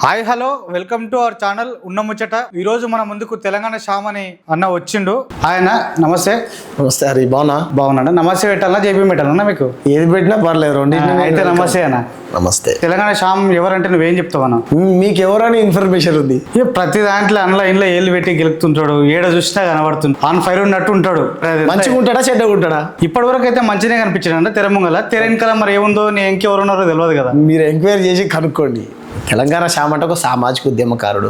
Hi hello welcome to our channel ఉన్న ముచ్చట. ఈరోజు మన ముందుకు తెలంగాణ శ్యామ్ అని అన్న వచ్చిండు. ఆయన నమస్తే. నమస్తే హరి, బాగున్నా. నమస్తే పెట్టాలన్నా జేపీ పెట్టాలన్నా? మీకు ఏది పెట్టినా పర్లేదు, రెండు అయితే నమస్తే అన్న. నమస్తే. తెలంగాణ శ్యామ్ ఎవరంటే నువ్వేం చెప్తావు అన్న? మీకు ఎవరైనా ఇన్ఫర్మేషన్ ఉంది? ప్రతి దాంట్లో ఇంట్లో ఏళ్ళు పెట్టి గెలుపుతుంటాడు, ఏడ చూసినా కనబడుతుంది, ఆన్ ఫైర్ ఉన్నట్టు ఉంటాడు. మంచిగా ఉంటాడా చెడ్డగా ఉంటాడా? ఇప్పటి వరకు అయితే మంచిగా కనిపించాడు అంటే తెరముంగల తెరెనకల మరి ఏముందో నేను ఇంకెవరున్నారో తెలియదు కదా. మీరు ఎంక్వైరీ చేసి కనుక్కోండి. తెలంగాణ శ్యామ్ అంటే ఒక సామాజిక ఉద్యమకారుడు,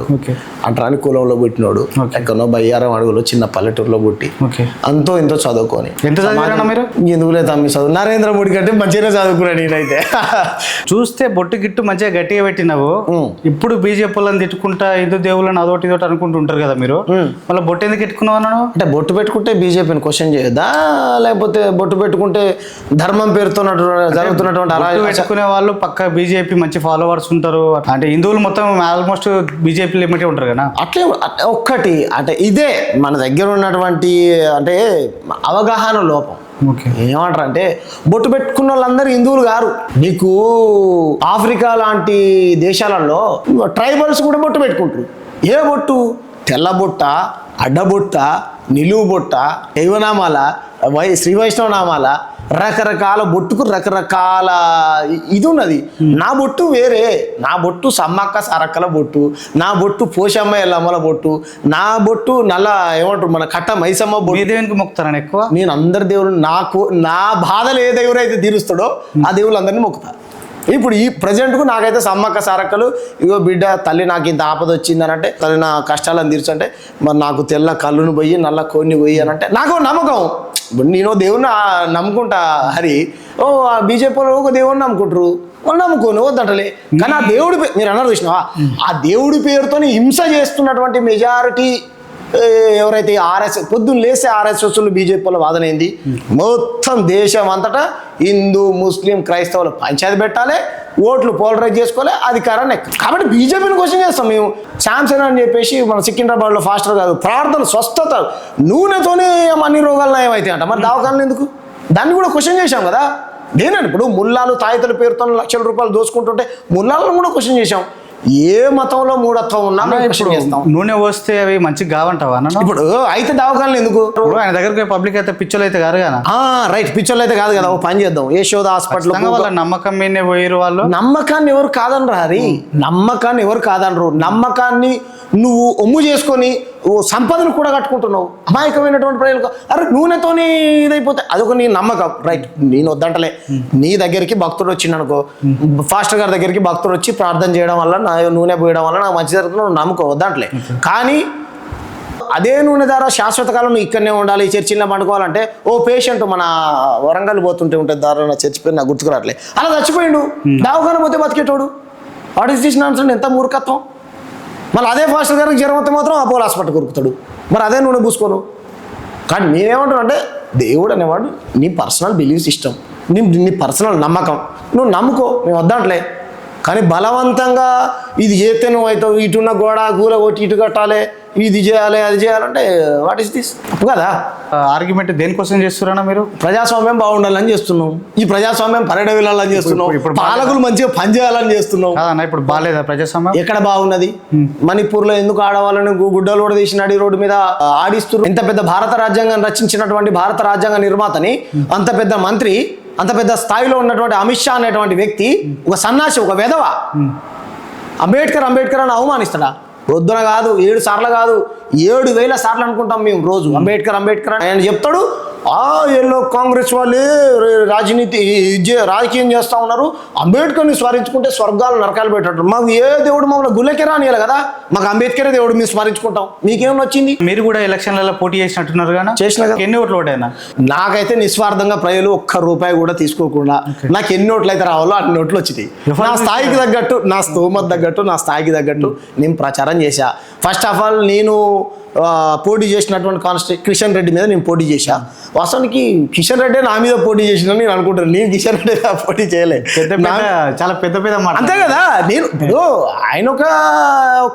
అంటరాని కులంలో పుట్టినోడు, ఎక్కడో బయ్యారం అడుగులో చిన్న పల్లెటూరులో పుట్టి అంతో ఇంతో చదువుకొని. ఎంత చదివారన్నా మీరు? ఎందుకు లేదు తమ్మి చదువు, నరేంద్ర మోడీ కంటే మంచిగా చదువుకున్నాడు నేనైతే. చూస్తే బొట్టు గిట్టు మంచిగా గట్టిగా పెట్టినావు. ఇప్పుడు బీజేపీ వాళ్ళని తిట్టుకుంటా హిందూ దేవుళ్ళని అదొకటి ఇదొకటి అనుకుంటుంటారు కదా మీరు, మళ్ళీ బొట్టు ఎందుకు పెట్టుకున్నావు అన్నాను? అంటే బొట్టు పెట్టుకుంటే బీజేపీని క్వశ్చన్ చేయొద్దా, లేకపోతే బొట్టు పెట్టుకుంటే ధర్మం పేరుతో జరుగుతున్నటువంటి అలా పెట్టుకునే వాళ్ళు పక్క బీజేపీ మంచి ఫాలోవర్స్ ఉంటారు, అంటే హిందువులు మొత్తం ఆల్మోస్ట్ బీజేపీ లిమిటే ఉంటారు కదా. అట్లే ఒక్కటి అంటే ఇదే మన దగ్గర ఉన్నటువంటి అంటే అవగాహన లోపం. ఏమంటారు అంటే బొట్టు పెట్టుకున్న వాళ్ళందరూ హిందువులు గారు. నీకు ఆఫ్రికా లాంటి దేశాలలో ట్రైబల్స్ కూడా బొట్టు పెట్టుకుంటారు. ఏ బొట్టు? తెల్ల బొట్ట, అడ్డబొట్ట, నిలువు బొట్ట, దైవనామాల, శ్రీ వైష్ణవ నామాల, రకరకాల బొట్టుకు రకరకాల ఇది ఉన్నది. నా బొట్టు వేరే, నా బొట్టు సమ్మక్క సారక్కల బొట్టు, నా బొట్టు పోషమ్మ ఎల్లమ్మల బొట్టు, నా బొట్టు నల్ల ఏమంటారు మన కట్ట మైసమ్మ బొట్టు. ఏ దేవునికి మొక్కుతారని ఎక్కువ? నేను అందరి దేవుడు, నాకు నా బాధలు ఏ దేవుడు అయితే తీరుస్తాడో ఆ దేవుళ్ళు అందరినీ మొక్కుతా. ఇప్పుడు ఈ ప్రజెంట్కు నాకైతే సమ్మక్క సారక్కలు, ఇగో బిడ్డ తల్లి నాకు ఇంత ఆపద వచ్చిందని అంటే, తల్లి నా కష్టాలను తీర్చంటే, మరి నాకు తెల్ల కళ్ళును పోయి నల్ల కోడిని పోయి అని అంటే నాకు నమ్మకం. నేను దేవుణ్ణి నమ్ముకుంటా హరి. ఓ బీజేపీ వాళ్ళు ఒక దేవుడిని నమ్ముకుంటారు, వాళ్ళు నమ్ముకోను వద్దంటలే. కానీ ఆ దేవుడి మీరు అన్నారు చూసినావా, ఆ దేవుడి పేరుతో హింస చేస్తున్నటువంటి మెజారిటీ ఎవరైతే ఆర్ఎస్ఎస్ పొద్దున్న లేస్తే ఆర్ఎస్ఎస్లు బీజేపీ వాళ్ళ వాదన ఏంది, మొత్తం దేశం అంతటా హిందూ ముస్లిం క్రైస్తవులు పంచాయతీ పెట్టాలి, ఓట్లు పోలరైజ్ చేసుకోవాలి, అధికారాన్ని ఎక్క. కాబట్టి బీజేపీని క్వశ్చన్ చేస్తాం మేము. శాంసన్ అని చెప్పేసి మన సికింద్రాబాద్లో ఫాస్టర్ కాదు, ప్రార్థన స్వస్థత నూనెతోనే అన్ని రోగాలు నయమైతాయి అంట. మరి దవాఖానలు ఎందుకు? దాన్ని కూడా క్వశ్చన్ చేశాం కదా. నేనండి ఇప్పుడు ముల్లాలు తాయితల పేరుతో లక్షల రూపాయలు దోసుకుంటుంటే ముల్లాలను కూడా క్వశ్చన్ చేశాం. ఏ మతంలో మూఢత్వం ఉన్నా నూనె వస్తే అవి మంచిగా కావంటావా? ఇప్పుడు అయితే దవాఖానలు ఎందుకు? ఆయన దగ్గరికి పబ్లిక్ అయితే పిచ్చోళ్ళు అయితే కాదు కదా. రైట్, పిచ్చోళ్ళు అయితే కాదు కదా. ఓ పని చేద్దాం, యశోద హాస్పిటల్ వాళ్ళ నమ్మకం మీదే పోయారు వాళ్ళు. నమ్మకాన్ని ఎవరు కాదనరు హరి, నమ్మకాన్ని ఎవరు కాదనరు. నమ్మకాన్ని నువ్వు ఒమ్ము చేసుకొని సంపదను కూడా కట్టుకుంటున్నావు. అమాయకమైనటువంటి ప్రజలకు అరే నూనెతోని ఇదైపోతే అదొక నీ నమ్మకం. రైట్, నేను వద్దంటలే. నీ దగ్గరికి భక్తుడు వచ్చిండు అనుకో, ఫాస్టర్ గారి దగ్గరికి భక్తుడు వచ్చి ప్రార్థన చేయడం వల్ల నా నూనె పోయడం వల్ల నాకు మంచి జరుగుతుంది నమ్మకం వద్దంటలే. కానీ అదే నూనె ద్వారా శాశ్వత కాలం నువ్వు ఇక్కడనే ఉండాలి, చర్చిలో పండుకోవాలంటే ఓ పేషెంట్ మన వరంగల్ పోతుంటే ఉంటుంది దారిలో, చచ్చిపోయి నాకు గుర్తుకురాట్లే, అలా చచ్చిపోయిండు. దావఖాన పోతే బతికేటోడు. What is this nonsense? ఎంత మూర్ఖత్వం. మళ్ళీ అదే ఫాస్టర్ గారికి జ్వరం వస్తే మాత్రం అపోలో హాస్పిటల్ కొరుకుతాడు. మరి అదే నూనె పూసుకోను. కానీ నేనేమంటాను అంటే దేవుడు అనేవాడు నీ పర్సనల్ బిలీవ్ సిస్టమ్, నీ పర్సనల్ నమ్మకం, నువ్వు నమ్ముకో, మేము వద్దంటలే. కానీ బలవంతంగా ఇది చేస్తే నువ్వు అవుతావు, ఇటున్న గోడ కూర కొట్టి ఇటు కట్టాలి, ఇది చేయాలి అది చేయాలంటే వాట్ ఈస్ దిస్? తప్పు కదా. ఆర్గ్యుమెంట్ దేనికోసం చేస్తున్నారా మీరు? ప్రజాస్వామ్యం బాగుండాలని చేస్తున్నాం, ఈ ప్రజాస్వామ్యం పర్యట వెళ్ళాలని చేస్తున్నాం, పాలకులు మంచిగా పనిచేయాలని చేస్తున్నాం. ఇప్పుడు బాగాలేదా ప్రజాస్వామ్యం? ఎక్కడ బాగున్నది? మణిపూర్లో ఎందుకు ఆడవాళ్ళని గుడ్డలు కూడా తీసినాడు రోడ్డు మీద ఆడిస్తున్నారు. ఇంత పెద్ద భారత రాజ్యాంగాన్ని రచించినటువంటి భారత రాజ్యాంగ నిర్మాతని, అంత పెద్ద మంత్రి, అంత పెద్ద స్థాయిలో ఉన్నటువంటి అమిత్ షా అనేటువంటి వ్యక్తి ఒక సన్నాసి, ఒక వెధవ అంబేద్కర్ అని అవమానిస్తాడా? వద్దున కాదు, 7 సార్లు కాదు, 7,000 సార్లు అనుకుంటాం మేము రోజు అంబేద్కర్ ఆయన చెప్తాడు. ఎల్లో కాంగ్రెస్ వాళ్ళే రాజకీయం చేస్తూ ఉన్నారు, అంబేద్కర్ని స్మరించుకుంటే స్వర్గాలు నరకాలు పెట్టారు. మాకు ఏ దేవుడు మమ్మల్ని గుళ్ళకే రానియాలి కదా, మాకు అంబేద్కరే దేవుడు, మేము స్మరించుకుంటాం. మీకేం వచ్చింది? మీరు కూడా ఎలక్షన్లలో పోటీ చేసినట్టున్నారు కదా. చేసిన కదా. ఎన్ని ఓట్లు ఓటైనా? నాకైతే నిస్వార్థంగా ప్రజలు ₹1 కూడా తీసుకోకుండా నాకు ఎన్ని ఓట్లు అయితే రావాలో అన్ని ఓట్లు వచ్చినాయి. నా స్థాయికి తగ్గట్టు, నా స్తోమత తగ్గట్టు, నా స్థాయికి తగ్గట్టు నేను ప్రచారం చేశా. ఫస్ట్ ఆఫ్ ఆల్ నేను పోటీ చేసినటువంటి కిషన్ రెడ్డి మీద నేను పోటీ చేశా. వాస్తవానికి కిషన్ రెడ్డి నా మీద పోటీ చేసిన నేను అనుకుంటాను. నేను కిషన్ రెడ్డి మీద పోటీ చేయలే. చాలా పెద్ద పెద్ద మాట అంతే కదా. నేను ఇప్పుడు ఆయన ఒక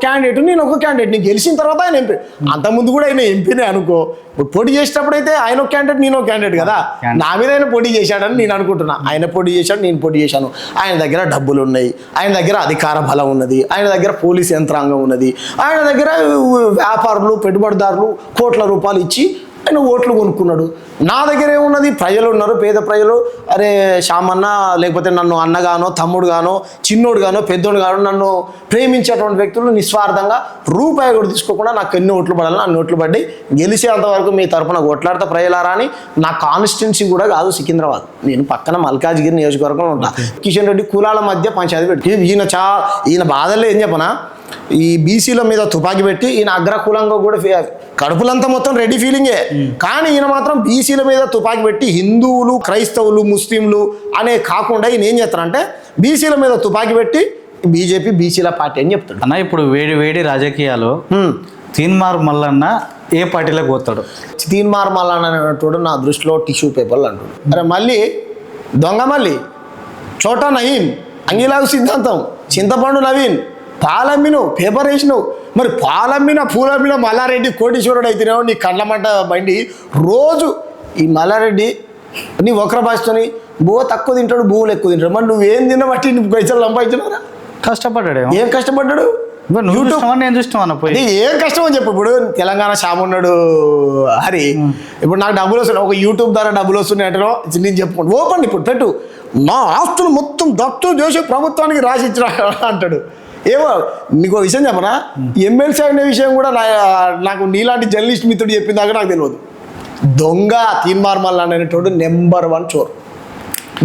క్యాండిడేట్, నేను ఒక క్యాండిడేట్. నేను గెలిచిన తర్వాత ఆయన ఎంపీ. అంతకుముందు కూడా ఆయన ఎంపీనే అనుకో. ఇప్పుడు పోటీ చేసేటప్పుడు అయితే ఆయన ఒక క్యాండిడేట్, నేను ఒక క్యాండిడేట్ కదా. నా మీద ఆయన పోటీ చేశాడని నేను అనుకుంటున్నా. ఆయన పోటీ చేశాడు, నేను పోటీ చేశాను. ఆయన దగ్గర డబ్బులు ఉన్నాయి, ఆయన దగ్గర అధికార బలం ఉన్నది, ఆయన దగ్గర పోలీస్ యంత్రాంగం ఉన్నది, ఆయన దగ్గర వ్యాపారులు పెట్టుబడిదారులు కోట్ల రూపాయలు ఇచ్చి ఆయన ఓట్లు కొనుక్కున్నాడు. నా దగ్గర ఏమున్నది? ప్రజలు ఉన్నారు, పేద ప్రజలు. అరే శ్యామన్న, లేకపోతే నన్ను అన్నగానో తమ్ముడు గానో చిన్నోడు గానో పెద్దోడు గానో నన్ను ప్రేమించేటువంటి వ్యక్తులు నిస్వార్థంగా రూపాయి కూడా తీసుకోకుండా నాకు ఎన్ని ఓట్లు పడాలి, అన్ని ఓట్లు పడ్డాయి. గెలిచేంతవరకు మీ తరపున కొట్లాడతా ప్రజలారా అని. నా కాన్స్టిట్యున్సీ కూడా కాదు సికింద్రాబాద్, నేను పక్కన మల్కాజ్గిరి నియోజకవర్గంలో ఉంటా. కిషన్ రెడ్డి కులాల మధ్య పంచాయతీ పెట్టి ఈయన బాధల్లో ఏం చెప్పనా, ఈ బీసీల మీద తుపాకీ పెట్టి ఈయన అగ్రకులంగా కూడా కడుపులంతా మొత్తం రెడ్డి ఫీలింగే. కానీ ఈయన మాత్రం బీసీల మీద తుపాకీ పెట్టి హిందువులు క్రైస్తవులు ముస్లింలు అనే కాకుండా ఈయన ఏం చేస్తారంటే బీసీల మీద తుపాకీ పెట్టి బీజేపీ బీసీల పార్టీ అని చెప్తాడు. అన్న ఇప్పుడు వేడి వేడి రాజకీయాలు తీన్మార్ మల్లన్న ఏ పార్టీలోకి పోతాడు? తీన్మార్ మల్లన్న అనేటోడు నా దృష్టిలో టిష్యూ పేపర్లు అంటాడు. అరే మళ్ళీ దొంగ మళ్ళీ చోటా నయీం, అంగిలాగు సిద్ధాంతం, చింతపండు నవీన్, పాలమ్మిను పేపర్ వేసినావు. మరి పాలమ్మిన పూలమ్మిన మల్లారెడ్డి కోటీశ్వరుడు అయితేనేమో నీ కళ్ళమంట బండి. రోజు ఈ మల్లారెడ్డి నీ ఒకరి భాషతోని తక్కువ తింటాడు, భూములు ఎక్కువ తింటాడు. మరి నువ్వేం తినబట్టి నువ్వు పైసలు సంపాదించినారా? కష్టపడ్డాడు. ఏం కష్టపడ్డాడు? నేను చూస్తాను పోయి. ఏం కష్టం అని చెప్పు. ఇప్పుడు తెలంగాణ శ్యామ్ ఉన్నాడు హరి, ఇప్పుడు నాకు డబ్బులు వస్తున్నాయి, ఒక యూట్యూబ్ ద్వారా డబ్బులు వస్తున్నాయి అంటే నేను చెప్పుకోండి ఓపెన్ ఇప్పుడు పెట్టు, మా ఆస్తులు మొత్తం దత్తు చేసి ప్రభుత్వానికి రాసి ఇచ్చిన అంటాడు. ఏమో నీకు ఒక విషయం చెప్పనా, ఎమ్మెల్సీ అయిన విషయం కూడా నాకు నీలాంటి జర్నలిస్ట్ మిత్రుడు చెప్పిన దాకా నాకు తెలియదు. దొంగ తీన్మార్ మల్లన్న అనేటోడు నెంబర్ 1 చోర్.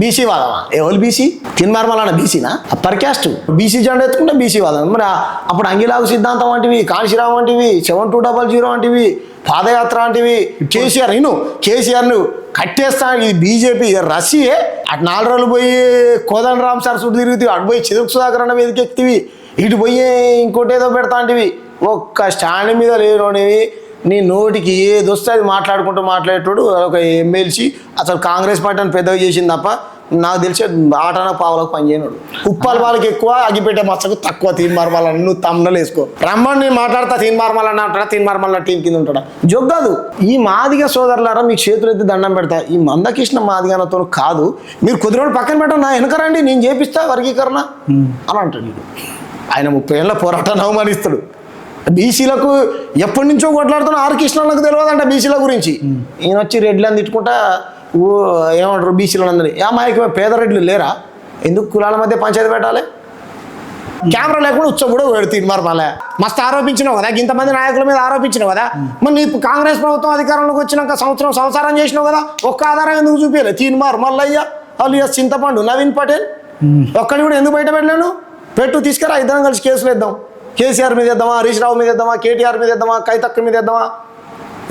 బీసీ వాదమా? ఎవరు బీసీ? తీన్మార్ మల్లన్న బీసీనా? Upper caste. బీసీ జెండా ఎత్తుకుంటే బీసీ వాదం. మరి అప్పుడు అంగిలాగు సిద్ధాంతం వంటివి, కాళీశ్రామ్ వంటివి, 7200 వంటివి, పాదయాత్ర వంటివి, కేసీఆర్ కేసీఆర్ను కట్టేస్తా. ఇది బీజేపీ రసియే. అటు 4 రోజులు పోయి కోదండరామ్ సార్ చుట్టూ తిరుగుతావి, అటు పోయి చిరుకు సుధాకర్ అన్న వేదిక ఎక్కుతీవి, ఇటు పోయి ఇంకోటి ఏదో పెడతా అంటివి. ఒక్క స్టాండ్ మీద లేనోనివి. నీ నోటికి ఏది వస్తే అది మాట్లాడేటోడు ఒక ఎమ్మెల్సీ. అసలు కాంగ్రెస్ పార్టీని పెద్దగా చేసింది తప్ప నాకు తెలిసి ఆటన పావులకు పనిచేయనోడు. ఉప్పాల వాళ్ళకి ఎక్కువ, అగిపెట్టే మచ్చకు తక్కువ. తీన్మార్ మల్లన్న నువ్వు తమ్ముళ్ళు వేసుకో. రమ్మని నేను మాట్లాడతా, తీన్మార్ మల్లన్న అంటాడా, తీన్మార్ మల్లన్న టీం కింద ఉంటాడా? జొగ్గాదు. ఈ మాదిగ సోదరులారా మీకు చేతులు ఎత్తి దండం పెడతా. ఈ మందకృష్ణ మాదిగనతో కాదు, మీరు కుదిరోడు పక్కన పెట్టండి, నా వెనకరండి, నేను చేపిస్తా వర్గీకరణ అని అంటాడు. ఆయన 30 ఏళ్ళ పోరాటాన్ని అవమానిస్తాడు. బీసీలకు ఎప్పటి నుంచో కొట్లాడుతున్న ఆర్ కృష్ణలకు తెలియదంట బీసీల గురించి. ఈయన వచ్చి రెడ్లను తిట్టుకుంటా ఏమంటారు బీసీలు అందరి మాయకి పేద రెడ్లు లేరా? ఎందుకు కులాల మధ్య పంచాయతీ పెట్టాలి? కెమెరా లేకుండా ఉచ్చబుడు తీన్మార్ మళ్ళీ మస్తు ఆరోపించినావు కదా, ఇంతమంది నాయకుల మీద ఆరోపించినావు కదా. మరి నీ కాంగ్రెస్ ప్రభుత్వం అధికారంలోకి వచ్చినాక సంసారం చేసినావు కదా, ఒక్క ఆధారం ఎందుకు చూపించలేదు? తీన్మార్ మల్లయ్య అలియాస్ చింతపండు నవీన్ పటేల్ ఒక్కడి కూడా ఎందుకు బయట పెట్టలేను? పెట్టు, తీసుకురా, ఇద్దరం కలిసి కేసులు వేద్దాం. కేసీఆర్ మీద వేద్దామా, హరీష్ రావు మీద వేద్దామా, కేటీఆర్ మీద వేద్దామా, కైతక్క మీద వేద్దామా?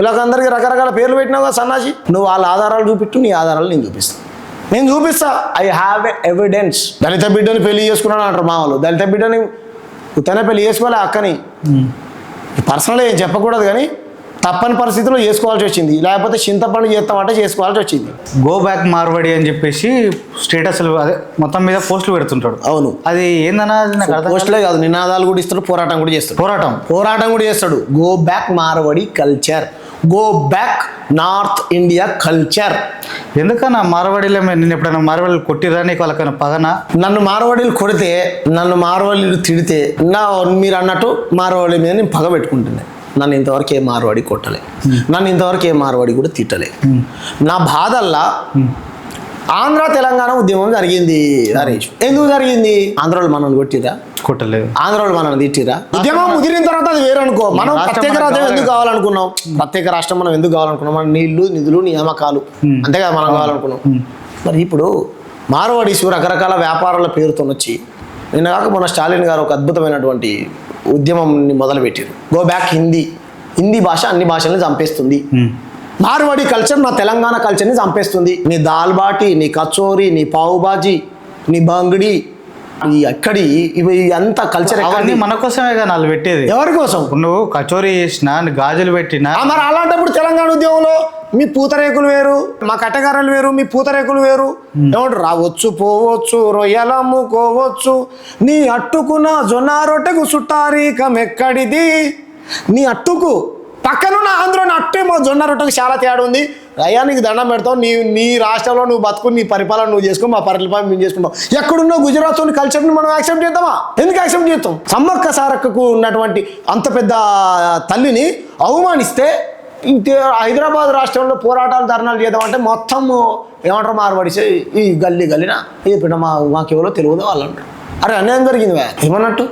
ఇలాగందరికీ రకరకాల పేర్లు పెట్టినావు కదా సన్నాసి. నువ్వు వాళ్ళ ఆధారాలు చూపిట్టు, నీ ఆధారాలు నేను చూపిస్తా. I have evidence. దళిత బిడ్డని పెళ్లి చేసుకున్నాను అంటారు మామూలు. దళిత బిడ్డని తనే పెళ్లి చేసుకోవాలి, అక్కని పర్సనల్గా ఏం చెప్పకూడదు కానీ తప్పని పరిస్థితుల్లో చేసుకోవాల్సి వచ్చింది. లేకపోతే చింతపండు చేస్తామంటే చేసుకోవాల్సి వచ్చింది. గో బ్యాక్ మార్వడి అని చెప్పేసి స్టేటస్లు అదే మొత్తం మీద పోస్టులు పెడుతుంటాడు. అవును, అది ఏందన్నా పోస్టులే కాదు, నినాదాలు కూడా ఇస్తాడు, పోరాటం కూడా చేస్తాడు. పోరాటం కూడా చేస్తాడు. Go back Marwadi culture, go back north India culture. ఎందుకన్నా మార్వాడీలో నేను ఎప్పుడైనా మార్వాడీలు కొట్టిరా నీకు వాళ్ళకన్నా పగనా? నన్ను మార్వాడీలు కొడితే, నన్ను మార్వాడీలు తిడితే మీరు అన్నట్టు మార్వాడీ మీద నేను పగ పెట్టుకుంటున్నాను. నన్ను ఇంతవరకు ఏ మార్వాడి కొట్టలే, నన్ను ఇంతవరకు ఏ మార్వాడి కూడా తిట్టలే. నా బాధల్లా ఆంధ్ర తెలంగాణ ఉద్యమం జరిగింది హరీష్. ఎందుకు జరిగింది? ఆంధ్రాలో మనల్ని కొట్టలేదు, ఆంధ్రాలో మనల్ని తిట్టిరా. ఉద్యమం ముదిరిన తర్వాత అది వేరనుకో. మనం ప్రత్యేక రాజ్యం ఎందుకు కావాలనుకున్నాం? ప్రత్యేక రాష్ట్రం మనం ఎందుకు కావాలనుకున్నాం? మన నీళ్లు నిధులు నియామకాలు అంతేగా మనం కావాలనుకున్నాం. మరి ఇప్పుడు మార్వాడీస్ రకరకాల వ్యాపారాల పేరుతో వచ్చి నిన్న కాక మొన్న స్టాలిన్ గారు ఒక అద్భుతమైనటువంటి ఉద్యమంని మొదలుపెట్టారు. గో బ్యాక్ హిందీ భాష అన్ని భాషల్ని చంపేస్తుంది. మార్వాడి కల్చర్ నా తెలంగాణ కల్చర్ని చంపేస్తుంది. నీ దాల్ బాటి, నీ కచోరీ, నీ పావు బాజీ, నీ బంగిడి, ఎక్కడి ఇవి అంత కల్చర్ అవన్నీ మన కోసమే కదా వాళ్ళు పెట్టేది. ఎవరి కోసం? ఇప్పుడు నువ్వు కచోరీ చేసినా గాజులు పెట్టినా మరి అలాంటప్పుడు తెలంగాణ ఉద్యమంలో మీ పూతరేకులు వేరు, మా కట్టగారలు వేరు, మీ పూతరేకులు వేరు. ఏమంటారు? రావచ్చు పోవచ్చు, రొయ్యలు అమ్ముకోవచ్చు, నీ అట్టుకున్న జొన్న రొట్టెకు సుట్టారీకం ఎక్కడిది. నీ అట్టుకు పక్కనున్న ఆంధ్రలో అట్టేమో జొన్న రొట్టెకు చాలా తేడా ఉంది. అయ్యా నీకు దండం పెడతావు, నీ రాష్ట్రంలో నువ్వు బతుకుని నీ పరిపాలన నువ్వు చేసుకో, మా పరిపాలన మేము చేసుకుంటాం. ఎక్కడున్నావు గుజరాత్లోని కల్చర్ని మనం యాక్సెప్ట్ చేద్దామా? ఎందుకు యాక్సెప్ట్ చేస్తాం? సమ్మక్క సారక్కకు ఉన్నటువంటి అంత పెద్ద తల్లిని అవమానిస్తే హైదరాబాద్ రాష్ట్రంలో పోరాటాలు ధర్నాలు చేద్దామంటే మొత్తం ఏమంటారు మార్వాడిసే ఈ గల్లీన ఇది పిన్న మాకెవరో తెలియదు వాళ్ళు అంటారు. అరే అన్యాయం జరిగింది ఏమన్నట్టు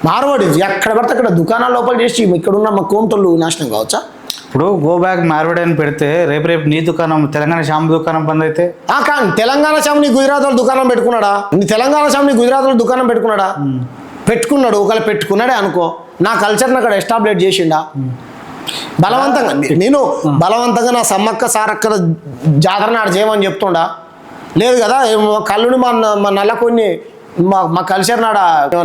మార్వాడి ఎక్కడ పడితే అక్కడ దుకాణాల లోపల చేసి ఇక్కడున్న మా కోమటోళ్ళు నాశనం కావచ్చా? ఇప్పుడు గో బ్యాక్ మార్వాడి అని పెడితే రేపు నీ దుకాణం తెలంగాణ షాంపు దుకాణం బంద్ అయితే కానీ తెలంగాణ షాంపు నీ గుజరాత్ వాళ్ళు దుకాణం పెట్టుకున్నాడా? నీ తెలంగాణ షాంపు నీ గుజరాత్ వాళ్ళు దుకాణం పెట్టుకున్నాడా? పెట్టుకున్నాడు. ఒకవేళ పెట్టుకున్నాడే అనుకో, నా కల్చర్ని అక్కడ ఎస్టాబ్లిష్ చేసిండా? బలవంతంగా నేను బలవంతంగా నా సమ్మక్క సారక్కల జాతర నాడు చేయమని చెప్తుండా? లేదు కదా. కళ్ళుని మా నల్లకొన్ని మా కల్చర్ నాడ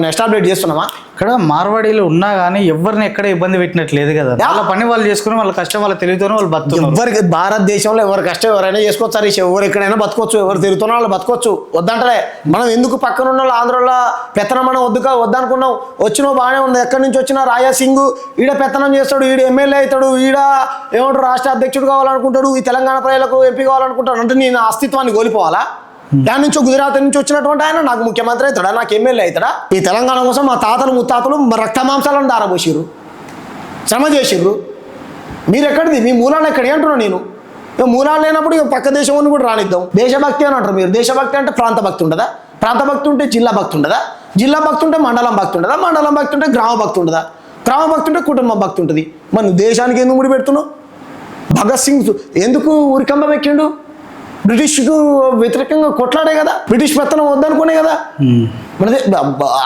ఎస్టాబ్లిష్ చేస్తున్నామా? ఇక్కడ మార్వాడీలు ఉన్నా కానీ ఎవరిని ఎక్కడ ఇబ్బంది పెట్టినట్లేదు కదా. వాళ్ళ పని వాళ్ళు చేసుకుని వాళ్ళ కష్టం వాళ్ళ తెలివితోనే వాళ్ళు బతుకుతారు. ఎవరికి భారతదేశంలో ఎవరి కష్టం ఎవరైనా చేసుకోవచ్చు. హరీష్ ఎవరు ఎక్కడైనా బతకొచ్చు, ఎవరు తిరుగుతున్న వాళ్ళు బతకొచ్చు. వద్దంటే మనం ఎందుకు పక్కన ఉన్న వాళ్ళు ఆంధ్రలో పెత్తనం మనం వద్దనుకున్నాం. వచ్చినా బాగానే ఉంది. ఎక్కడి నుంచి వచ్చినా రాజా సింగ్ ఈడ పెత్తనం చేస్తాడు, ఈడ ఎమ్మెల్యే అవుతాడు, ఈడ ఏమంటారు రాష్ట్ర అధ్యక్షుడు కావాలనుకుంటాడు, ఈ తెలంగాణ ప్రజలకు ఎంపీ కావాలనుకుంటాడు. అంటే నేను అస్తిత్వాన్ని కోల్పోవాలా? దాని నుంచి గుజరాత్ నుంచి వచ్చినటువంటి ఆయన నాకు ముఖ్యమంత్రి అవుతాడా, నాకు ఎమ్మెల్యే అవుతాడా? ఈ తెలంగాణ కోసం మా తాతలు ముత్తాతలు రక్త మాంసాలను దారబోసిర్రు, శ్రమ చేసిర్రు. మీరు ఎక్కడిది? మీ మూలాలు ఎక్కడి అంటున్నాను నేను. మూలాలు లేనప్పుడు పక్క దేశం కూడా రానిద్దాం. దేశభక్తి అని అంటారు మీరు. దేశభక్తి అంటే ప్రాంత భక్తి ఉండదా? ప్రాంత భక్తి ఉంటే జిల్లా భక్తి ఉండదా? జిల్లా భక్తి ఉంటే మండలం భక్తి ఉండదా? మండలం భక్తి ఉంటే గ్రామ భక్తి ఉండదా? గ్రామ భక్తి ఉంటే కుటుంబ భక్తి ఉంటుంది. మరి నువ్వు దేశానికి ఎందుకు ముడి పెడుతున్నావు? భగత్ సింగ్ ఎందుకు ఉరికంబం ఎక్కిండు? బ్రిటిష్కు వ్యతిరేకంగా కొట్లాడే కదా, బ్రిటిష్ పెత్తనం వద్దనుకునే కదా. మనది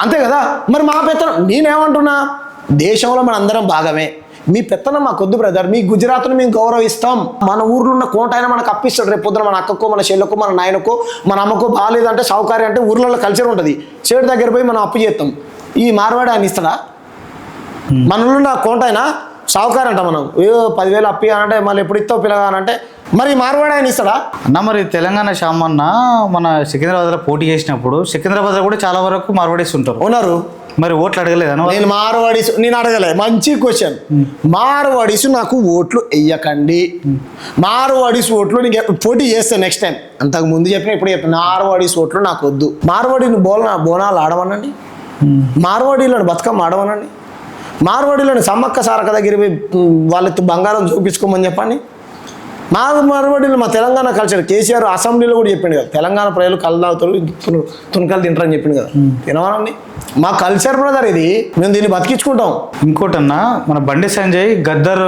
అంతే కదా. మరి మా పెత్తనం నేనేమంటున్నా, దేశంలో మన అందరం భాగమే. మీ పెత్తనం మాకు వద్దు బ్రదర్. మీ గుజరాత్ను మేము గౌరవిస్తాం. మన ఊర్లో ఉన్న కోట అయినా మనకు అప్పిస్తాడు. రేపు పొద్దున మన అక్కకో, మన చెల్లెకో, మన నాయనకో, మన అమ్మకో బాగాలేదంటే సౌకర్యం అంటే ఊర్లలో కల్చర్ ఉంటుంది. చేడు దగ్గర పోయి మనం అప్పు చేస్తాం. ఈ మార్వాడి ఆయన ఇస్తాడా? మన ఊళ్ళో ఉన్న కోట అయినా సావుకారు అంట. మనం 10,000 అప్పి అంటే మళ్ళీ ఎప్పుడు ఇస్తావు పిల్లగా అంటే మరి మార్వాడి ఆయన ఇస్తాడా అన్న? మరి తెలంగాణ షామన్న మన సికింద్రాబాద్లో పోటీ చేసినప్పుడు సికింద్రాబాద్లో కూడా చాలా వరకు మార్వాడీస్ ఉంటారు, ఉన్నారు. మరి ఓట్లు అడగలేదన్న? నేను అడగలే. మంచి క్వశ్చన్. మార్వాడీస్ నాకు ఓట్లు వెయ్యకండి. మార్వాడీస్ ఓట్లు నీకు పోటీ చేస్తాను నెక్స్ట్ టైం. అంతకు ముందు చెప్పిన ఇప్పుడు చెప్పిన మార్వాడీస్ ఓట్లు నాకు వద్దు. మార్వాడిని బోనాలు ఆడమనండి, మార్వాడీలను బతుకమ్మ ఆడమనండి, మార్వాడీలను సమ్మక్క సారక్క దగ్గర వాళ్ళతో బంగారం చూపించుకోమని చెప్పండి. మార్వాడీలు మా తెలంగాణ కల్చర్. కేసీఆర్ అసెంబ్లీలో కూడా చెప్పిండు కదా, తెలంగాణ ప్రజలు కళ్ళు తాగుతారు, తునకలు తింటారని చెప్పిండు కదా. తినవానండి, మా కల్చర్ బ్రదర్ ఇది. మేము దీన్ని బతికించుకుంటాం. ఇంకోటన్నా, మన బండి సంజయ్ గద్దర్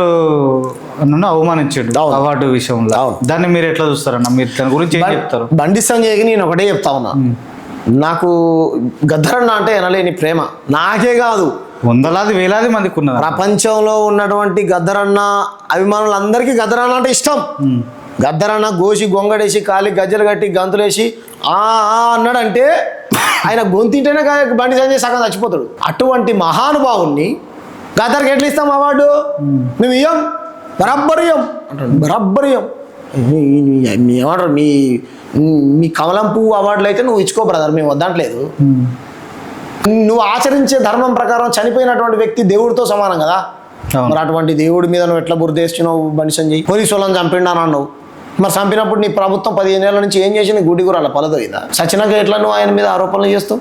నన్ను అవమానించాడు అవార్డు విషయంలో. దాన్ని మీరు ఎట్లా చూస్తారన్న? మీరు దాని గురించి ఏం చెప్తారు? బండి సంజయ్కి నేను ఒకటే చెప్తా ఉన్నా, నాకు గద్దర్ అన్న అంటే ఎనలేని ప్రేమ. నాకే కాదు, వందలాది వేలాది మందికి ఉన్నది. ప్రపంచంలో ఉన్నటువంటి గద్దరన్న అభిమానులందరికీ గద్దరన్న అంటే ఇష్టం. గద్దరన్న గోసి గొంగడేసి కాలి గజ్జలు కట్టి గంతులేసి అన్నాడంటే ఆయన గొంతింటేనే బండి సంజయ్ సగం చచ్చిపోతాడు. అటువంటి మహానుభావుణ్ణి గద్దర్కి ఎట్లా ఇస్తాం అవార్డు? మేము ఇయ్యం, బరబ్బరియం అంటాడు. బరబ్బరియం ఏమంటారు? మీ కమలం పువ్వు అవార్డులు అయితే నువ్వు ఇచ్చుకో బ్రదర్, మేము వద్దంటలేదు. నువ్వు ఆచరించే ధర్మం ప్రకారం చనిపోయినటువంటి వ్యక్తి దేవుడితో సమానం కదా. మరి అటువంటి దేవుడి మీద నువ్వు ఎట్లా బుర్ర తెస్తున్నావు? బండి సంజయ్ పోలీసు వాళ్ళని చంపిండాను అన్నావు. మరి చంపినప్పుడు నీ ప్రభుత్వం 15 ఏళ్ళ నుంచి ఏం చేసింది? గుడి కూరల పలదోయిందా? సచినాక ఎట్లా నువ్వు ఆయన మీద ఆరోపణలు చేస్తావు?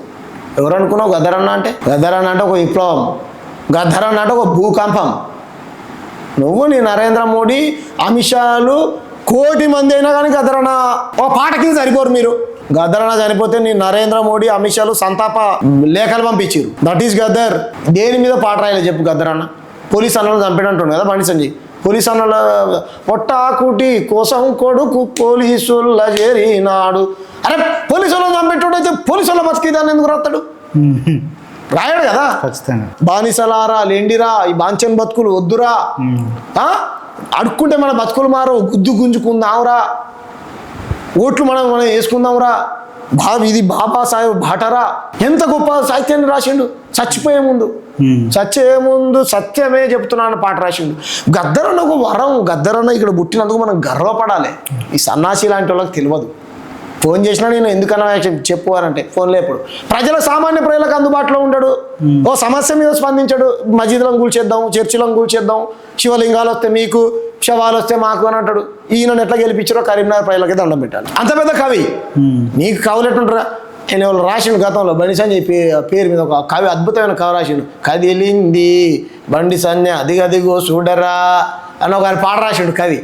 ఎవరు అనుకున్నావు గద్దరన్న అంటే? గద్దరన్న అంటే ఒక విప్లవం, గద్దరన్న అంటే ఒక భూకంపం. నువ్వు నీ నరేంద్ర మోడీ, అమిత్ షాలు 1,000,000 మంది అయినా కానీ గద్దరన్న ఓ పాటకి సరిపోరు. మీరు గద్దరన్న చనిపోతే నీ నరేంద్ర మోడీ, అమిత్ షాలు సంతాప లేఖలు పంపించారు. That is Gaddar. దేని మీద పాట రాయలే చెప్పు గద్దరన్న? పోలీస్ అన్నలు చంపేటంటుండు కదా బండి సంజయ్. పోలీస్ అన్నల పొట్టాకుటి కోసం కొడుకు పోలీసుల చేరినాడు. అరే పోలీసు వాళ్ళని చంపేటోడైతే పోలీసు వాళ్ళ బతికిదాన్ని ఎందుకు రాస్తాడు? రాయడు కదా. ఖచ్చితంగా బానిసలారా లేండిరా, ఈ బాంచన్ బతుకులు వద్దురా, అడుక్కుంటే మన బతుకులు మారు, గుద్దు గుంజుకుందాంరా, ఓట్లు మనం వేసుకుందాంరా. ఇది బాబాసాహెబ్ భాటరా ఎంత గొప్ప సాహిత్యాన్ని రాసిండు. చచ్చిపోయే ముందు సత్యమే చెప్తున్నాను పాట రాసిండు. గద్దరన్నకు వరం, గద్దరన్న ఇక్కడ పుట్టినందుకు మనం గర్వపడాలి. ఈ సన్నాసి లాంటి వాళ్ళకి తెలియదు. ఫోన్ చేసినా నేను ఎందుకన్నా చెప్పు అని అంటే ఫోన్ లేపుడు. సామాన్య ప్రజలకు అందుబాటులో ఉండడు. ఓ సమస్య మీద స్పందించాడు. మసీదులను కూల్చేద్దాం, చర్చిలను కూల్చేద్దాం, శివలింగాలు వస్తే మీకు, శవాలు వస్తే మాకు అని అంటాడు. ఈయనను ఎట్లా గెలిపించారో కరీంనగర్ ప్రజలకి దండం పెట్టాలి. అంత పెద్ద కవి. నీకు కవులు ఎట్టుంటారా? నేను వాళ్ళు రాసిండు గతంలో బండి సంజయ్ పేరు మీద ఒక కవి, అద్భుతమైన కవి రాసిండు. కదిలింది బండి సంజయ్ అదిగదిగో చూడరా అని ఒక పాట రాసిండు కవి.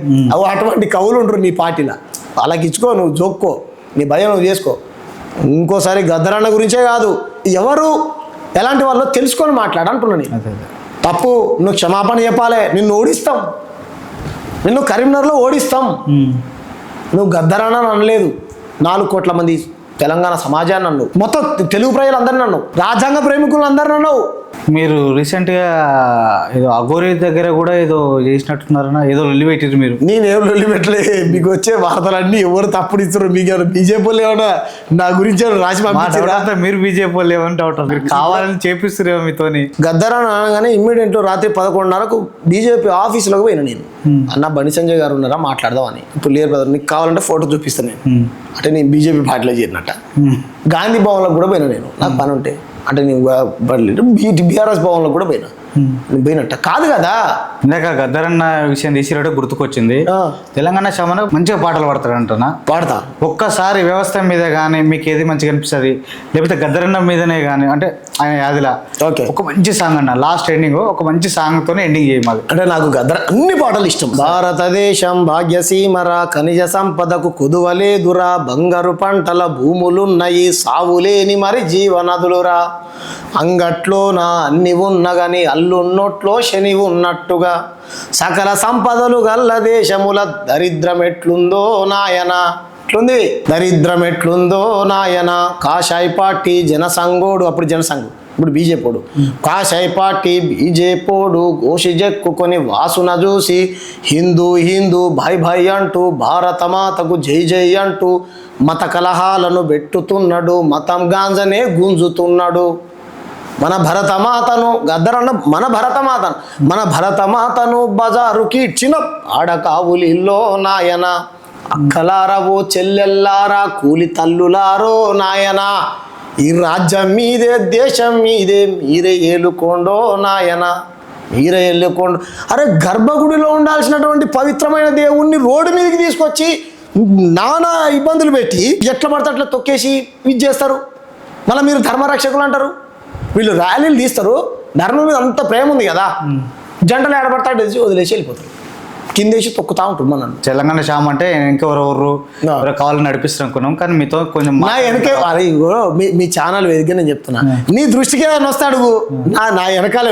అటువంటి కవులు ఉంటారు నీ పార్టీలో. వాళ్ళకి ఇచ్చుకో, నువ్వు జోక్కో, నీ భయం నువ్వు చేసుకో. ఇంకోసారి గద్దరన్న గురించే కాదు, ఎవరు ఎలాంటి వాళ్ళు తెలుసుకొని మాట్లాడంటున్నా. నేను తప్పు, నువ్వు క్షమాపణ చెప్పాలి. నిన్ను ఓడిస్తాం, నిన్ను కరీంనగర్లో ఓడిస్తాం. నువ్వు గద్దరన్న అనలేదు, 4 కోట్ల మంది తెలంగాణ సమాజాన్ని అన్నావు, మొత్తం తెలుగు ప్రజలందరినీ అన్నావు, రాజ్యాంగ ప్రేమికులు అందరిని అన్నావు. మీరు రీసెంట్గా ఏదో అఘోరి దగ్గర కూడా ఏదో చేసినట్టున్నారన్నా, ఏదో లొల్లి పెట్టారు మీరు. నేనేం లొల్లి పెట్టలే. మీకు వచ్చే వార్తలన్నీ ఎవరు తప్పుడు ఇస్తారు. మీకు ఏమైనా బీజేపీ వాళ్ళు ఏమన్నా నా గురించి రాసి పంపించారా? మీరు బీజేపీ వాళ్ళు ఏమని డౌట్, మీరు కావాలని చేపిస్తారేమో మీతోని. గద్దరని అనగానే ఇమ్మీడియట్ రాత్రి 11:30కు బీజేపీ ఆఫీసులోకి పోయినా నేను. అన్న బండి సంజయ్ గారు ఉన్నారా, మాట్లాడదామని. ఇప్పుడు లేరు బ్రదర్, నీకు కావాలంటే ఫోటో చూపిస్తాను నేను. అంటే నేను బీజేపీ పార్టీలో చేరినట్ట. గాంధీ భవన్లో కూడా పోయినా నేను, నాకు పని ఉంటే. అంటే నేను బీఆర్ఎస్ భవన్లో కూడా పోయినా. నేను పోయినట్ట కాదు కదా. ఇందాక గద్దరన్న విషయం తీసినట్టు గుర్తుకొచ్చింది. తెలంగాణ శ్యామను మంచిగా పాటలు పాడతాడు అంటున్నా. పాడతా. ఒక్కసారి వ్యవస్థ మీద కానీ మీకు ఏది మంచిగా అనిపిస్తుంది, లేకపోతే గద్దరన్న మీదనే కానీ, అంటే ఆయన యాదిలా ఒక మంచి సాంగ్ అన్న, లాస్ట్ ఎండింగ్ ఒక మంచి సాంగ్ తోనే ఎండింగ్ చేయమాలి. అంటే నాకు గద్దర అన్ని పాటలు ఇష్టం. భారతదేశం భాగ్యసీమరా, ఖనిజ సంపదకు కుదువలేదురా, బంగారు పంటల భూములున్నాయి, సావులేని మరి జీవనదులురా, అంగట్లోన అన్ని ఉన్నగాని అల్లున్నోట్లో శని ఉన్నట్టుగా, సకల సంపదలు గల్ల దేశముల దరిద్రం ఎట్లుందో నాయన. ఎట్లుంది దరిద్రం ఎట్లుందో నాయన. కాషాయ పార్టీ జనసంఘోడు, అప్పుడు జనసంఘం, ఇప్పుడు బీజేపీడు. కాషాయ పార్టీ బీజేపీడు గోషి జెక్కుకొని వాసున చూసి హిందూ హిందూ భాయ్ భాయ్ అంటూ, భారత మాతకు జై జై అంటూ మత కలహాలను పెట్టుతున్నాడు, మతం గాంజనే గుంజుతున్నాడు. మన భరతమాతను గద్దరన్న, మన భరతమాతను బజారుకి ఇచ్చిన ఆడకావులిల్లో నాయన. అక్కలారవో చెల్లెల్లారా, కూలి తల్లులారో నాయన. ఈ రాజ్యం మీదే, దేశం మీదే, మీరే ఏలుకోండో నాయన, మీరే ఏలుకోండు. అరే గర్భగుడిలో ఉండాల్సినటువంటి పవిత్రమైన దేవుణ్ణి రోడ్డు మీదకి తీసుకొచ్చి నానా ఇబ్బందులు పెట్టి ఎట్లా పడితే అట్లా తొక్కేసి ఇది చేస్తారు. మళ్ళీ మీరు ధర్మరక్షకులు అంటారు. వీళ్ళు ర్యాలీలు తీస్తారు, ధర్మం మీద అంత ప్రేమ ఉంది కదా, జంటలు ఏడబడతాడు వదిలేసి వెళ్ళిపోతారు, కిందేసి తొక్కుతా ఉంటుంది. మనం తెలంగాణ శ్యామ్ అంటే ఇంకెవరెవరు కావాలని నడిపిస్తారు అనుకున్నాం, కానీ మీతో కొంచెం నా వెనకే మీ ఛానల్ వేదిక నేను చెప్తున్నా, నీ దృష్టికి ఏదైనా వస్తే అడుగు. నా వెనకాల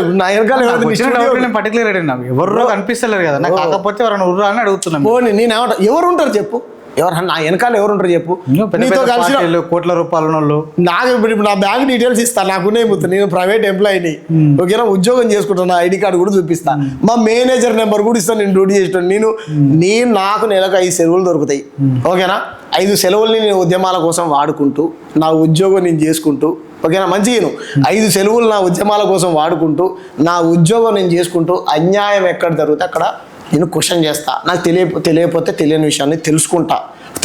పర్టికులర్ ఎవరు కనిపిస్తలేరు కదా, నాకు కాకపోతే ఎవరైనా ఉర్రా అని అడుగుతున్నాను. పోనీ నేనేమంటా, ఎవరు ఉంటారు చెప్పు, ఎవరు నా వెనకాల ఎవరు ఉంటారు చెప్పు. నీతో కలిసి కోట్ల రూపాయలు నాకు ఇప్పుడు నా బ్యాంక్ డీటెయిల్స్ ఇస్తాను, నాకునే నేను ప్రైవేట్ ఎంప్లాయీని, ఓకేనా, ఉద్యోగం చేసుకుంటాను, నా ఐడి కార్డు కూడా చూపిస్తాను, మా మేనేజర్ నెంబర్ కూడా ఇస్తాను, నేను డ్యూటీ చేస్తాను. నేను నాకు నెలకు 5 సెలవులు దొరుకుతాయి, ఓకేనా. 5 సెలవుల్ని నేను ఉద్యమాల కోసం వాడుకుంటూ, నా ఉద్యోగం నేను చేసుకుంటూ, ఓకేనా, మంచిగా 5 సెలవులు నా ఉద్యమాల కోసం వాడుకుంటూ, నా ఉద్యోగం నేను చేసుకుంటూ, అన్యాయం ఎక్కడ జరిగితే అక్కడ నేను క్వశ్చన్ చేస్తా. నాకు తెలియకపోతే తెలియని విషయాన్ని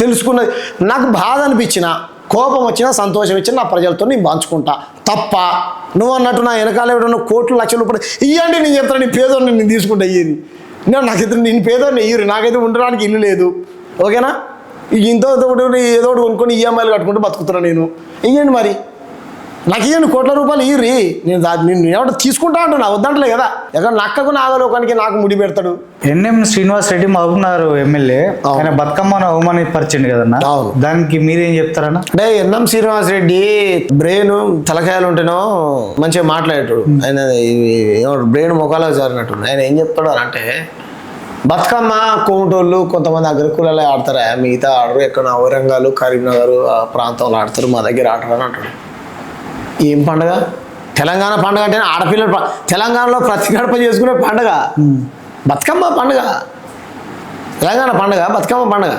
తెలుసుకున్నది నాకు బాధ అనిపించిన, కోపం వచ్చినా, సంతోషం ఇచ్చినా నా ప్రజలతో నేను పంచుకుంటా. తప్ప నువ్వు అన్నట్టు నా వెనకాల ఎవడన్నా కోట్లు లక్షల రూపాయలు ఇవ్వండి నేను చెప్తాను, నీ పేదోడిని నేను తీసుకుంటా, ఇయ్యి నాకైతే నేను పేదోడిని ఇయ్యరు, నాకైతే ఉండడానికి ఇల్లు లేదు, ఓకేనా. ఇంతో ఏదో కొనుక్కొని ఈఎంఐలు కట్టుకుంటూ బతుకుతున్నా నేను. ఇవ్వండి మరి, నాకు ఇవ్వండి, కోట్ల రూపాయలు ఇయ్యి. నేను ఏమంటే తీసుకుంటా అంటున్నా, వద్దంటలే కదా. ఎక్కడ నక్కకు నాగలోకానికి నాకు ముడి పెడతాడు. ఎన్ఎం శ్రీనివాస్ రెడ్డి మహబూబ్నగర్ ఎమ్మెల్యే, ఆయన బతుకమ్మను అవమానపరిచిండు కదన్నా, దానికి మీరేం చెప్తారన్నా? అంటే ఎన్ఎం శ్రీనివాస్ రెడ్డి బ్రెయిన్ తలకాయలు ఉంటేనో మంచిగా మాట్లాడేటాడు. ఆయన బ్రెయిన్ మొఖాలకు జారినట్టు. ఆయన ఏం చెప్తాడు అంటే, బతుకమ్మ కోమటోళ్ళు కొంతమంది అగ్రకులలో ఆడతారా, మిగతా ఆడరు, ఎక్కడ ఔరంగాలు కరీంనగర్ ఆ ప్రాంతంలో ఆడతారు, మా దగ్గర ఆడరు అని అంటాడు. ఏం పండుగ? తెలంగాణ పండుగ అంటే ఆడపిల్లలు తెలంగాణలో ప్రతి గడప చేసుకునే పండుగ బతుకమ్మ పండుగ. తెలంగాణ పండుగ బతుకమ్మ పండుగ.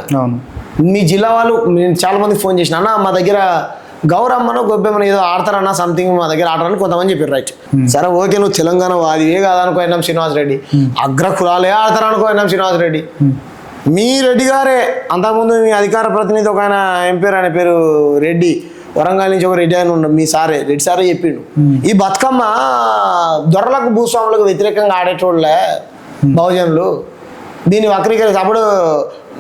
మీ జిల్లా వాళ్ళు నేను చాలా మందికి ఫోన్ చేసిన అన్న మా దగ్గర గౌరమ్మను గొబ్బెమ్మను ఏదో ఆడతారన్న సంథింగ్ మా దగ్గర ఆడరని కొంతమంది చెప్పారు. రైట్, సరే ఓకే, నువ్వు తెలంగాణ వాదివే కాదనుకో ఎన్ఎం శ్రీనివాస్ రెడ్డి, అగ్ర కులాలే ఆడతారనుకో ఎన్ఎం శ్రీనివాస్ రెడ్డి. మీ రెడ్డి గారే అంతకుముందు మీ అధికార ప్రతినిధి ఒక ఆయన ఎంపీర్ ఆయన పేరు రెడ్డి, వరంగల్ నుంచి ఒక రెడ్డి ఆయన ఉన్నాడు, మీ సారే రెడ్డి సారే చెప్పిండు ఈ బతుకమ్మ దొరలకు భూస్వాములకు వ్యతిరేకంగా ఆడేటోళ్ళే బహుజనులు, దీన్ని వక్రీకరించి అప్పుడు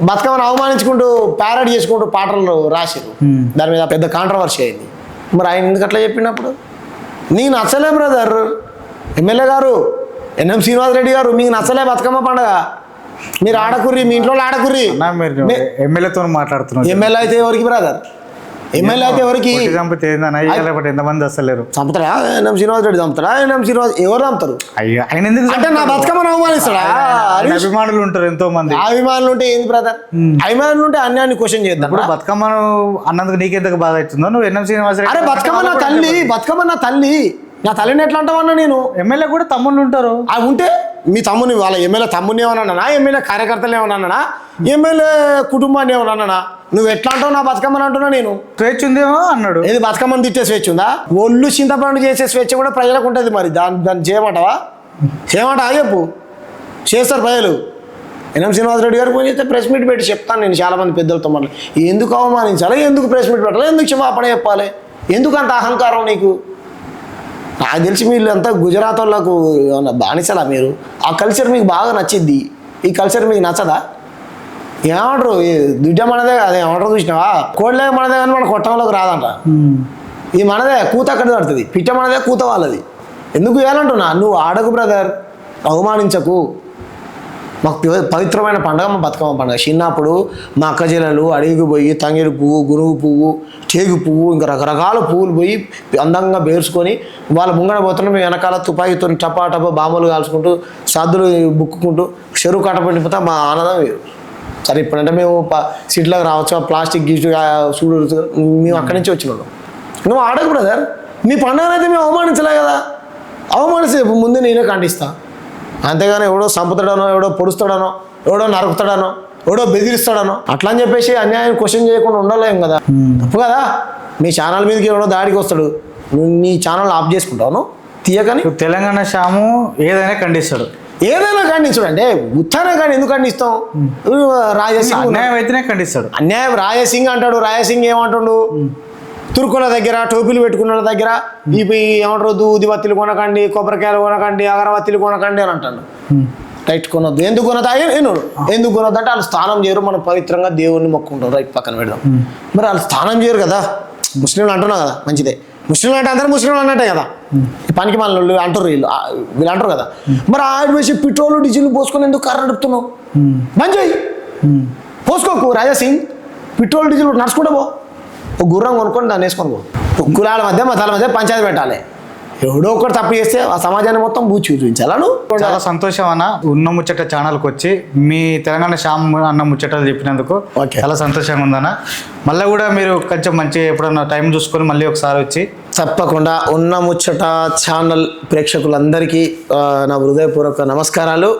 బతుకమ్మను అవమానించుకుంటూ ప్యారడ్ చేసుకుంటూ పాటలు రాశారు, దాని మీద పెద్ద కాంట్రవర్సీ అయింది. మరి ఆయన ఎందుకు అట్లా చెప్పినప్పుడు నీకు నచ్చలే బ్రదర్, ఎమ్మెల్యే గారు ఎన్ఎం శ్రీనివాస్ రెడ్డి గారు, మీకు నచ్చలే బతుకమ్మ పండుగ, మీరు ఆడకుర్రి, మీ ఇంట్లో ఆడకుర్రి. ఎమ్మెల్యేతో మాట్లాడుతున్నారు, ఎమ్మెల్యే అయితే ఎవరికి బ్రదర్, ఎమ్మెల్యే అయితే ఎవరికి ఎంతమంది వస్తలేరు, చంపుతాడా ఎన్ఎం శ్రీనివాస్ రెడ్డి, చంపుతాడా ఎన్ఎం శ్రీనివాస్, ఎవరు చంపుతారు? ఆయన ఎందుకు అంటే నా బతుకమ్మను అవమానిస్తాడా? అభిమానులు ఉంటారు ఎంతో మంది, అభిమానులు ఉంటే ఏంది బ్రదర్, అభిమానులు ఉంటే అన్యాన్ని క్వశ్చన్ చేద్దాం. ఇప్పుడు బతుకమ్మను అన్నందుకు నీకెంతకు బాధ అవుతుందో, నువ్వు ఎన్ఎం శ్రీనివాస్ రెడ్డి అరే బతుకమ్మ నా తల్లి, బతుకమ్మ నా తల్లి, నా తల్లిని ఎట్లా అంటావన్నా నేను? ఎమ్మెల్యే కూడా తమ్ముళ్ళు ఉంటారు, అవి ఉంటే మీ తమ్ముని వాళ్ళ ఎమ్మెల్యే తమ్ముని ఏమన్నా, ఎమ్మెల్యే కార్యకర్తలు ఏమన్నా, ఎమ్మెల్యే కుటుంబాన్ని ఏమన్నా, నువ్వు ఎట్లా అంటావు నా బతుకమ్మని అంటున్నా నేను? స్వేచ్ఛ ఉందేమో అన్నాడు. ఏది బతుకమ్మని తిట్టే స్వేచ్ఛ ఉందా? ఒళ్ళు చింతపండు చేసే స్వేచ్ఛ కూడా ప్రజలకు ఉంటుంది, మరి దాన్ని చేయమంటావా? చేయమంటా చెప్పు, చేస్తారు ప్రజలు. ఎన్ఎం శ్రీనివాస్ రెడ్డి గారు ఫోన్ చేస్తే ప్రెస్ మీట్ పెట్టి చెప్తాను నేను చాలా మంది పెద్దలతో మాట్లాడి, ఎందుకు అవమానించాలి, ఎందుకు ప్రెస్ మీట్ పెట్టాలి, ఎందుకు క్షమాపణ చెప్పాలి, ఎందుకు అంత అహంకారం నీకు? నాకు తెలిసి మీరు అంతా గుజరాత్ వాళ్ళకు ఏమన్నా బానిసలా మీరు? ఆ కల్చర్ మీకు బాగా నచ్చింది, ఈ కల్చర్ మీకు నచ్చదా? ఏమంటారు దుడ్డ మనదే, అదే ఏమంటారు చూసినావా, కోడ్లే మనదే కానీ మన కొట్టంలోకి రాదంట, ఇది మనదే, కూత అక్కడ పడుతుంది, పిట్ట మనదే, కూత వాళ్ళది. ఎందుకు వేయాలంటున్నా, నువ్వు ఆడకు బ్రదర్, అవమానించకు. మాకు పవిత్రమైన పండుగ మా బతుకమ్మ పండుగ. చిన్నప్పుడు మా అక్క చెల్లెలు అడవికి పోయి తంగేడు పువ్వు, గునుగు పువ్వు, టేగు పువ్వు, ఇంకా రకరకాల పువ్వులు పోయి అందంగా పేర్చుకొని వాళ్ళ ముంగడ పోతున్న మేము వెనకాల తుపాకీతో టపా టపా బాంబులు కాల్చుకుంటూ సద్దులు బుక్కుంటూ చెరువు కట్ట పెట్టిపోతే మా ఆనందం వేరు. సరే ఇప్పుడంటే మేము సిటీలోకి రావచ్చు, ప్లాస్టిక్ గీసు చూడు, మేము అక్కడి నుంచి వచ్చినాం. నువ్వు ఆడకు బ్రదర్, నీ పండుగనైతే మేము అవమానించలే కదా, అవమానిస్తే ముందే నేనే ఖండిస్తా. అంతేగాని ఎవడో చంపుతాడనో, ఎవడో పొడుస్తాడనో, ఎవడో నరుకుతాడనో, ఎవడో బెదిరిస్తాడనో అట్లా అని చెప్పేసి అన్యాయం క్వశ్చన్ చేయకుండా ఉండలేం కదా, తప్పు కదా. నీ ఛానల్ మీదకి ఎవడో దాడికి వస్తాడు, నువ్వు నీ ఛానల్ ఆఫ్ చేసుకుంటావు తీయకని. తెలంగాణ షాము ఏదైనా ఖండిస్తాడు, ఏదైనా ఖండించడు అంటే ఉత్తానే కానీ ఎందుకు ఖండిస్తాం? రాజసింగ్ అన్యాయం అయితేనే ఖండిస్తాడు, అన్యాయం రాజసింగ్ అంటాడు. రాజసింగ్ ఏమంటాడు, తుర్కుల దగ్గర టోపీలు పెట్టుకున్న దగ్గర ఇవి ఏమంటారు, దూదివత్తులు కొనకండి, కొబ్బరికాయలు కొనకండి, అగరవత్తులు కొనకండి అని అంటాడు. రైట్, కొనొద్దు. ఎందుకు కొనొద్దు? ఎందుకు కొనొద్దు అంటే వాళ్ళు స్నానం చేయరు, మనం పవిత్రంగా దేవుణ్ణి మొక్కుంటాం. రైట్, పక్కన పెడదాం. మరి వాళ్ళు స్నానం చేయరు కదా, ముస్లింలు అంటున్నావు కదా, మంచిదే. ముస్లింలు అంటే అందరూ ముస్లింలు అన్నట్టే కదా, ఈ పనికి మళ్ళీ అంటారు వీళ్ళు అంటారు కదా. మరి ఆయిల్ వేసి పెట్రోల్ డీజిల్ పోసుకొని ఎందుకు కారు నడుపుతున్నావు? మంచి పోసుకోకు రాజాసింగ్, పెట్రోల్ డీజిల్ నడుచుకుంటా పో, ఒక గుర్రం కొనుక్కొని దాన్ని వేసుకొని పో. కులాల మధ్య మతాల మధ్య పంచాయతీ పెట్టాలి. ఎవడో ఒకటి తప్పు చేస్తే ఆ సమాజాన్ని మొత్తం బూచి చూపించాలను. చాలా సంతోషం అన్న, ఉన్న ముచ్చట ఛానల్కి వచ్చి మీ తెలంగాణ శ్యామ్ అన్న ముచ్చటలు చెప్పినందుకు చాలా సంతోషంగా ఉందన్న. మళ్ళీ కూడా మీరు కొంచెం మంచి ఎప్పుడన్నా టైం చూసుకొని మళ్ళీ ఒకసారి వచ్చి తప్పకుండా. ఉన్న ముచ్చట ఛానల్ ప్రేక్షకులందరికీ నా హృదయపూర్వక నమస్కారాలు.